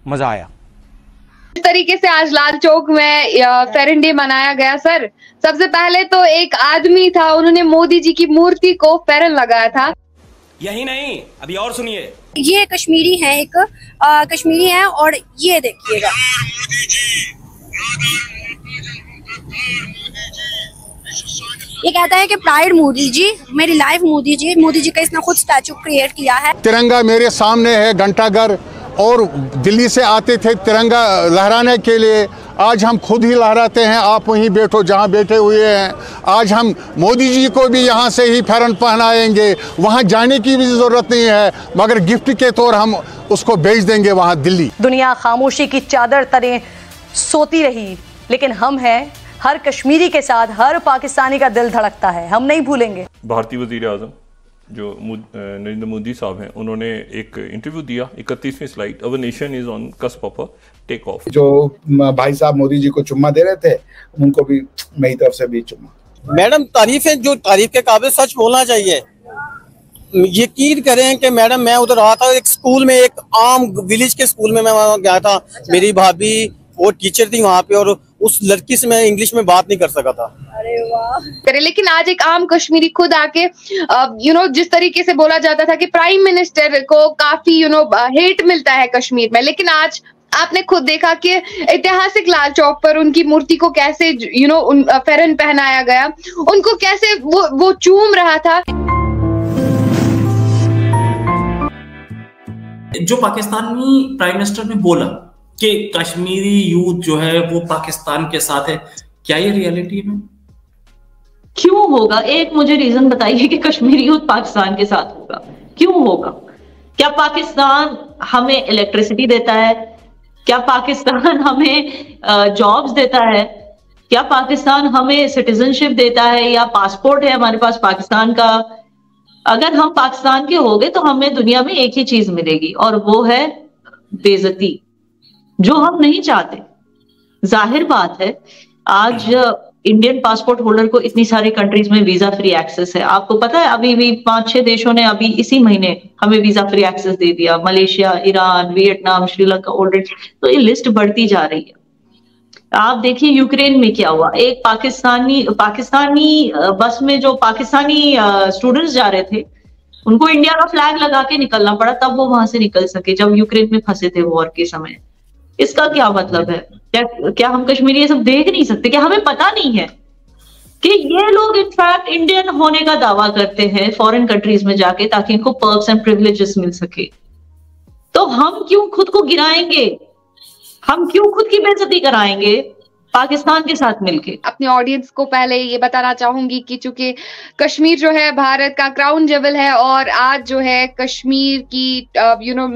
मजा आया। इस तरीके से आज लाल चौक में फेरन डे मनाया गया सर। सबसे पहले तो एक आदमी था, उन्होंने मोदी जी की मूर्ति को फेरन लगाया था। यही नहीं, अभी और सुनिए। ये कश्मीरी है, एक कश्मीरी है, और ये देखिएगा ये कहता है कि प्राइड मोदी जी, मेरी लाइफ मोदी जी। मोदी जी का इसने खुद स्टैचू क्रिएट किया है। तिरंगा मेरे सामने है घंटाघर, और दिल्ली से आते थे तिरंगा लहराने के लिए। आज हम खुद ही लहराते हैं, आप वहीं बैठो जहां बैठे हुए हैं। आज हम मोदी जी को भी यहां से ही फेरन पहनाएंगे, वहां जाने की भी ज़रूरत नहीं है, मगर गिफ्ट के तौर हम उसको भेज देंगे वहां दिल्ली। दुनिया खामोशी की चादर तले सोती रही, लेकिन हम हैं, हर कश्मीरी के साथ हर पाकिस्तानी का दिल धड़कता है, हम नहीं भूलेंगे। भारतीय वज़ीर आज़म जो नरेंद्र मोदी साहब हैं, उन्होंने एक इंटरव्यू दिया, 31वीं slide, our nation is on cusp of take off. जो भाई साहब मोदी जी को चुम्मा दे रहे थे, उनको भी मेरी तरफ से भी चुम्मा। मैडम तारीफ है, जो तारीफ के काबिल सच बोलना चाहिए। यकीन करें कि मैडम मैं उधर रहा था, एक स्कूल में, एक आम विलेज के स्कूल में मैं वहाँ गया था। मेरी भाभी वो टीचर थी वहाँ पे, और उस लड़की से मैं इंग्लिश में बात नहीं कर सका था। अरे वाह। लेकिन आज एक आम कश्मीरी खुद आके जिस तरीके से बोला जाता था कि प्राइम मिनिस्टर को काफी हेट मिलता है कश्मीर में, लेकिन आज आपने खुद देखा कि ऐतिहासिक लाल चौक पर उनकी मूर्ति को कैसे फेरन पहनाया गया, उनको कैसे वो चूम रहा था। जो पाकिस्तानी प्राइम मिनिस्टर ने बोला कि कश्मीरी यूथ जो है वो पाकिस्तान के साथ है, क्या ये रियलिटी में क्यों होगा? एक मुझे रीजन बताइए कि कश्मीरी यूथ पाकिस्तान के साथ होगा, क्यों होगा? क्या पाकिस्तान हमें इलेक्ट्रिसिटी देता है? क्या पाकिस्तान हमें जॉब्स देता है? क्या पाकिस्तान हमें सिटीजनशिप देता है, या पासपोर्ट है हमारे पास पाकिस्तान का? अगर हम पाकिस्तान के हो गए तो हमें दुनिया में एक ही चीज मिलेगी, और वो है बेइज्जती, जो हम नहीं चाहते। जाहिर बात है, आज इंडियन पासपोर्ट होल्डर को इतनी सारी कंट्रीज में वीजा फ्री एक्सेस है। आपको पता है, अभी भी 5-6 देशों ने अभी इसी महीने हमें वीजा फ्री एक्सेस दे दिया। Malaysia, Iran, Vietnam, Sri Lanka already. तो ये लिस्ट बढ़ती जा रही है। आप देखिए यूक्रेन में क्या हुआ। एक पाकिस्तानी बस में जो पाकिस्तानी स्टूडेंट्स जा रहे थे, उनको इंडिया का फ्लैग लगा के निकलना पड़ा, तब वो वहां से निकल सके, जब यूक्रेन में फंसे थे वॉर के समय। इसका क्या मतलब है? क्या हम कश्मीरी ये सब देख नहीं सकते? क्या हमें पता नहीं है कि ये लोग इनफैक्ट इंडियन होने का दावा करते हैं फॉरेन कंट्रीज में जाके, ताकि इनको पर्क्स एंड प्रिविलेजेस मिल सके? तो हम क्यों खुद को गिराएंगे? हम क्यों खुद की बेइज्जती कराएंगे पाकिस्तान के साथ मिलके? अपने ऑडियंस को पहले ये बताना चाहूंगी कि चूंकि कश्मीर जो है भारत का क्राउन जेवल है, और आज जो है कश्मीर की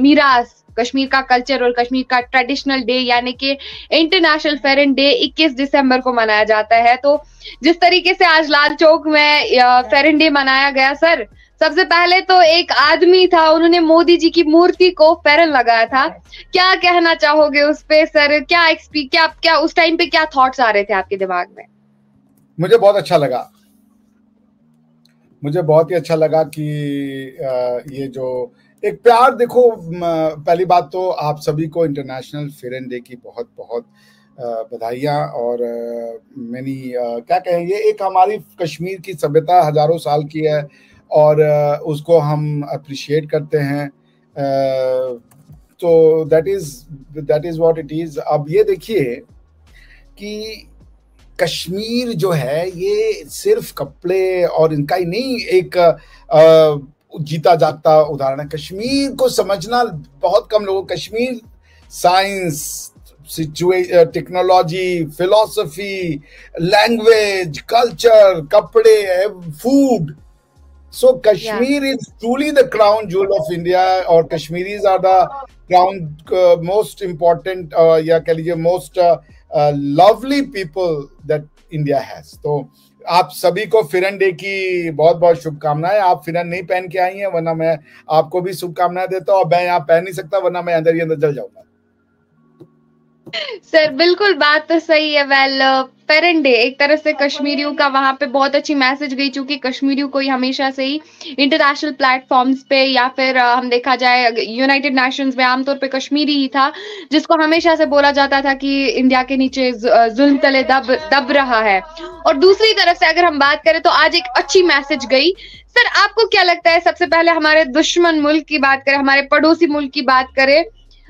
मीरास, कश्मीर का कल्चर और कश्मीर का ट्रेडिशनल डे यानी कि इंटरनेशनल फेरन डे 21 दिसंबर को मनाया जाता है। तो जिस तरीके से आज लाल चौक में फेरन डे मनाया गया सर, सबसे पहले तो एक आदमी था, उन्होंने मोदी जी की मूर्ति को फेरन लगाया था। क्या कहना चाहोगे उस पे सर? क्या उस टाइम पे क्या थॉट्स आ रहे थे आपके दिमाग में? मुझे बहुत अच्छा लगा, मुझे बहुत ही अच्छा लगा कि ये जो एक प्यार, देखो पहली बात तो आप सभी को इंटरनेशनल फेरन डे की बहुत बहुत बधाइयाँ। और मैंने क्या कहेंगे, एक हमारी कश्मीर की सभ्यता हजारों साल की है, और उसको हम अप्रिशिएट करते हैं। तो that is what it is. अब ये देखिए कि कश्मीर जो है ये सिर्फ कपड़े और इनका ही नहीं, एक जीता जागता उदाहरण है। कश्मीर को समझना बहुत कम लोगों। Kashmir science, technology, philosophy, language, culture, कपड़े, food. So Kashmir is truly the crown jewel of India, और Kashmiris are the crown most important या कह लीजिए most lovely people that India has। तो आप सभी को फेरन डे की बहुत बहुत शुभकामनाएं। आप फेरन नहीं पहन के आई हैं, वरना मैं आपको भी शुभकामनाएं देता हूँ। और मैं यहाँ पहन नहीं सकता, वरना मैं अंदर ही अंदर जल जाऊंगा। सर बिल्कुल बात तो सही है। वेल पेरेंट डे एक तरह से कश्मीरियों का वहां पे बहुत अच्छी मैसेज गई, चूंकि कश्मीरियों को हमेशा से ही इंटरनेशनल प्लेटफॉर्म्स पे या फिर हम देखा जाए यूनाइटेड नेशंस में आमतौर पे कश्मीरी ही था जिसको हमेशा से बोला जाता था कि इंडिया के नीचे जुल्म तले दब रहा है। और दूसरी तरफ से अगर हम बात करें तो आज एक अच्छी मैसेज गई। सर आपको क्या लगता है, सबसे पहले हमारे दुश्मन मुल्क की बात करें, हमारे पड़ोसी मुल्क की बात करें,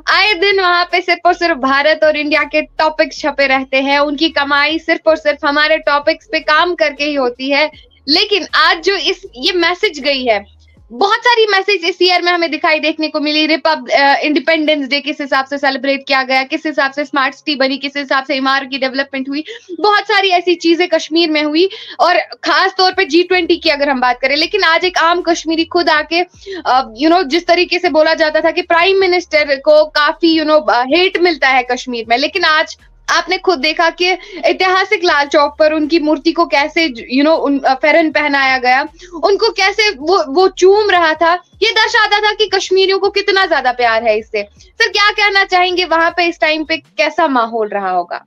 आए दिन वहां पे सिर्फ और सिर्फ भारत और इंडिया के टॉपिक्स छपे रहते हैं, उनकी कमाई सिर्फ और सिर्फ हमारे टॉपिक्स पे काम करके ही होती है। लेकिन आज जो ये मैसेज गई है, बहुत सारी मैसेज इस ईयर में हमें दिखाई देखने को मिली। इंडिपेंडेंस डे किस हिसाब से सेलिब्रेट किया गया, किस हिसाब से स्मार्ट सिटी बनी, किस हिसाब से इमारत की डेवलपमेंट हुई, बहुत सारी ऐसी चीजें कश्मीर में हुई। और खास तौर पे G20 की अगर हम बात करें, लेकिन आज एक आम कश्मीरी खुद आके जिस तरीके से बोला जाता था कि प्राइम मिनिस्टर को काफी हेट मिलता है कश्मीर में, लेकिन आज आपने खुद देखा कि ऐतिहासिक लाल चौक पर उनकी मूर्ति को कैसे फेरन पहनाया गया, उनको कैसे वो चूम रहा था। ये दर्शाता था कि कश्मीरियों को कितना ज्यादा प्यार है इससे। सर क्या कहना चाहेंगे, वहां पे इस टाइम पे कैसा माहौल रहा होगा?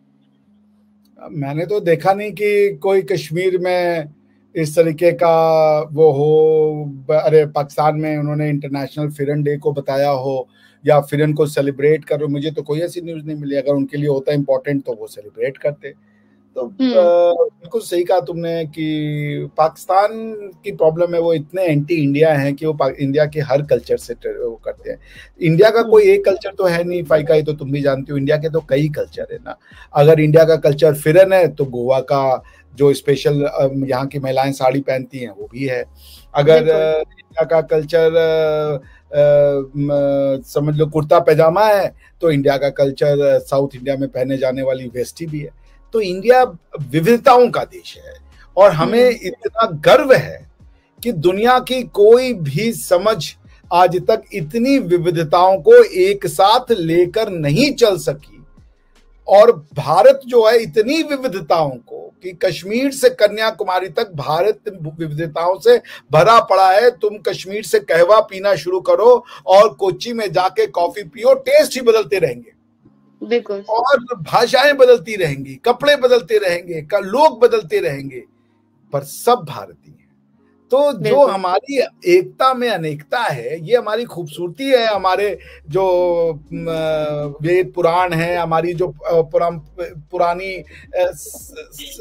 मैंने तो देखा नहीं कि कोई कश्मीर में इस तरीके का वो हो। अरे पाकिस्तान में उन्होंने इंटरनेशनल फिरन डे को बताया हो या फिरन को सेलिब्रेट करो, मुझे तो कोई ऐसी न्यूज़ नहीं मिली। अगर उनके लिए होता इम्पोर्टेंट तो वो सेलिब्रेट करते। तो बिल्कुल सही कहा तुमने कि पाकिस्तान की प्रॉब्लम है, वो इतने एंटी इंडिया हैं कि वो इंडिया के हर कल्चर से वो करते हैं। इंडिया का कोई एक कल्चर तो है नहीं फाइका, ये तो तुम भी जानती हो, इंडिया के तो कई कल्चर है ना। अगर इंडिया का कल्चर फिरन है तो गोवा का जो स्पेशल यहाँ की महिलाएं साड़ी पहनती हैं वो भी है। अगर इंडिया का कल्चर समझ लो कुर्ता पैजामा है तो इंडिया का कल्चर साउथ इंडिया में पहने जाने वाली वेस्टी भी है। तो इंडिया विविधताओं का देश है और हमें इतना गर्व है कि दुनिया की कोई भी समझ आज तक इतनी विविधताओं को एक साथ लेकर नहीं चल सकी। और भारत जो है इतनी विविधताओं को कि कश्मीर से कन्याकुमारी तक भारत विविधताओं से भरा पड़ा है। तुम कश्मीर से कहवा पीना शुरू करो और कोच्चि में जाके कॉफी पियो, टेस्ट ही बदलते रहेंगे बिल्कुल, और भाषाएं बदलती रहेंगी, कपड़े बदलते रहेंगे, लोग बदलते रहेंगे, पर सब भारतीय हैं। तो जो हमारी एकता में अनेकता है, ये हमारी खूबसूरती है। हमारे जो वेद पुराण है, हमारी जो पुरानी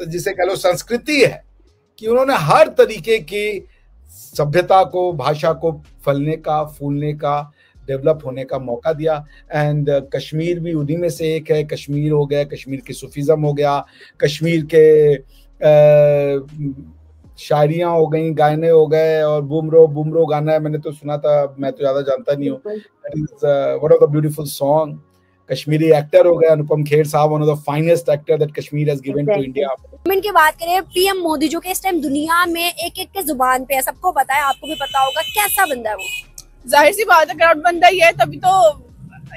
जिसे कह लो संस्कृति है, कि उन्होंने हर तरीके की सभ्यता को, भाषा को फलने का, फूलने का, डेवलप होने का मौका दिया। एंड कश्मीर भी उन्हीं में से एक है। कश्मीर हो गया, कश्मीर की सूफीज़म हो गया, कश्मीर के शायरियाँ हो गई, गाने हो गए, और बुमरो गाना है, मैंने तो सुना था, मैं तो ज्यादा जानता नहीं हूँ। That is one of the beautiful song. Kashmiri actor हो गए अनुपम खेर साहब, one of the finest actor that Kashmir has given to India. की बात करें, पीएम मोदी जो कि इस टाइम दुनिया में एक के जुबान पे है, सबको पता है, आपको भी पता होगा, कैसा बंदा है वो? जाहिर सी बात है क्राउड बंदा ही है, तभी तो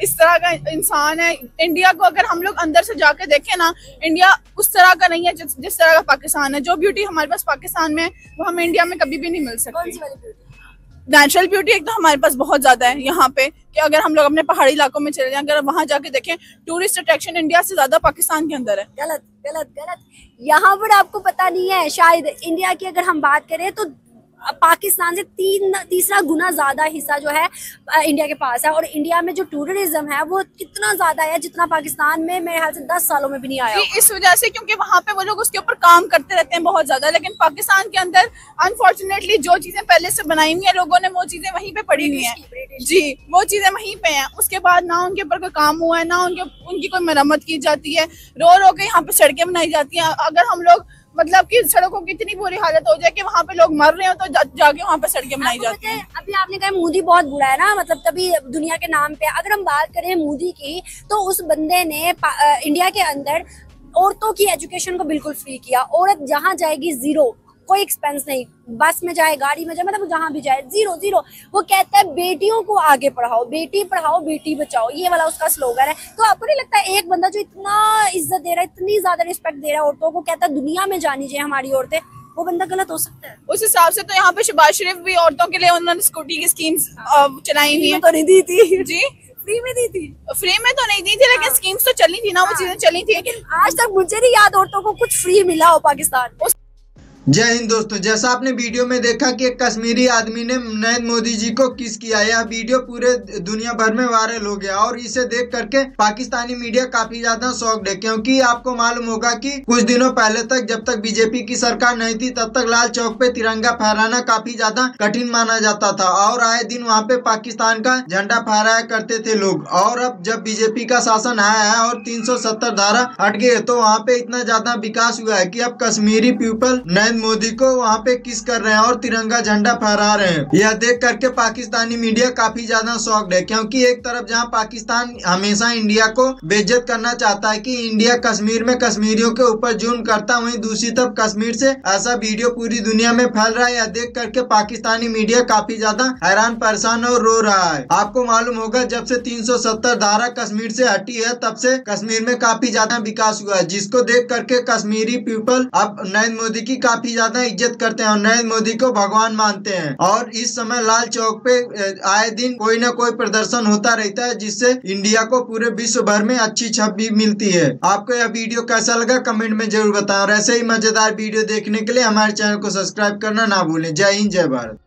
इस तरह का इंसान है। इंडिया को अगर हम लोग अंदर से जाके देखें ना, इंडिया उस तरह का नहीं है जिस तरह का पाकिस्तान है। जो ब्यूटी हमारे पास पाकिस्तान में, वो हमें इंडिया में कभी भी नहीं मिल सकती। नेचुरल ब्यूटी एक तो हमारे पास बहुत ज्यादा है यहाँ पे, कि अगर हम लोग अपने पहाड़ी इलाकों में चले जाएं, अगर वहां जाके देखें, टूरिस्ट अट्रैक्शन इंडिया से ज्यादा पाकिस्तान के अंदर है। गलत गलत गलत। यहाँ पर आपको पता नहीं है, शायद इंडिया की अगर हम बात करें तो पाकिस्तान से तीसरा गुना ज्यादा हिस्सा जो है इंडिया के पास है। और इंडिया में जो टूरिज्म है वो कितना ज्यादा है जितना पाकिस्तान में मेरे ख्याल से 10 सालों में भी नहीं आया। इस वजह से, क्योंकि वहाँ पे वो लोग उसके ऊपर काम करते रहते हैं बहुत ज्यादा, लेकिन पाकिस्तान के अंदर अनफॉर्चुनेटली जो चीजें पहले से बनाई हुई है लोगों ने, वो चीजें वहीं पे पड़ी हुई है जी, वो चीजें वहीं पे हैं। उसके बाद ना उनके ऊपर कोई काम हुआ है, ना उनकी कोई मरम्मत की जाती है। रो के यहाँ पे सड़कें बनाई जाती हैं। अगर हम लोग मतलब कि सड़कों की इतनी बुरी हालत हो जाए कि वहाँ पे लोग मर रहे हो, तो जाके वहाँ पे सड़कें बनाई जाती हैं। अभी आपने कहा मोदी बहुत बुरा है ना, मतलब तभी दुनिया के नाम पे। अगर हम बात करें मोदी की, तो उस बंदे ने इंडिया के अंदर औरतों की एजुकेशन को बिल्कुल फ्री किया। औरत जहाँ जाएगी जीरो, कोई एक्सपेंस नहीं, बस में जाए, गाड़ी में जाए, मतलब जहाँ भी जाए जीरो। वो कहता है बेटियों को आगे पढ़ाओ, बेटी पढ़ाओ बेटी बचाओ, ये वाला उसका स्लोगन है। तो आपको नहीं लगता एक बंदा जो इतना इज्जत दे रहा है, इतनी ज्यादा रिस्पेक्ट दे रहा है औरतों को, कहता है दुनिया में जानी चाहिए हमारी औरतें, वो बंदा गलत हो सकता है? उस हिसाब से तो यहाँ पे शहबाज शरीफ भी औरतों के लिए उन्होंने स्कूटी की स्कीम्स चलाई हुई है। तो नहीं दी थी जी, फ्री में दी थी? फ्री में तो नहीं दी थी, लेकिन स्कीम्स तो चली थी ना, वो चीजें चली थी। लेकिन आज तक मुझे नहीं याद औरतों को कुछ फ्री मिला हो पाकिस्तान। जय हिंद दोस्तों, जैसा आपने वीडियो में देखा कि एक कश्मीरी आदमी ने नरेंद्र मोदी जी को किस किया, यह वीडियो पूरे दुनिया भर में वायरल हो गया और इसे देख करके पाकिस्तानी मीडिया काफी ज्यादा शॉक्ड है, क्योंकि आपको मालूम होगा कि कुछ दिनों पहले तक, जब तक बीजेपी की सरकार नहीं थी, तब तक लाल चौक पे तिरंगा फहराना काफी ज्यादा कठिन माना जाता था और आए दिन वहाँ पे पाकिस्तान का झंडा फहराया करते थे लोग। और अब जब बीजेपी का शासन आया है और 370 धारा हट गई, तो वहाँ पे इतना ज्यादा विकास हुआ है कि अब कश्मीरी पीपल मोदी को वहाँ पे किस कर रहे हैं और तिरंगा झंडा फहरा रहे हैं। यह देख करके पाकिस्तानी मीडिया काफी ज्यादा शॉक्ड है, क्योंकि एक तरफ जहाँ पाकिस्तान हमेशा इंडिया को बेइज्जत करना चाहता है कि इंडिया कश्मीर में कश्मीरियों के ऊपर जुल्म करता, वहीं दूसरी तरफ कश्मीर से ऐसा वीडियो पूरी दुनिया में फैल रहा है। यह देख करके पाकिस्तानी मीडिया काफी ज्यादा हैरान परेशान और रो रहा है। आपको मालूम होगा जब से 370 धारा कश्मीर से हटी है, तब से कश्मीर में काफी ज्यादा विकास हुआ है, जिसको देख करके कश्मीरी पीपल अब नरेंद्र मोदी की काफी ज्यादा इज्जत करते हैं और नरेंद्र मोदी को भगवान मानते हैं। और इस समय लाल चौक पे आए दिन कोई ना कोई प्रदर्शन होता रहता है, जिससे इंडिया को पूरे विश्व भर में अच्छी छवि मिलती है। आपको यह वीडियो कैसा लगा कमेंट में जरूर बताएं और ऐसे ही मजेदार वीडियो देखने के लिए हमारे चैनल को सब्सक्राइब करना ना भूलें। जय हिंद, जय भारत।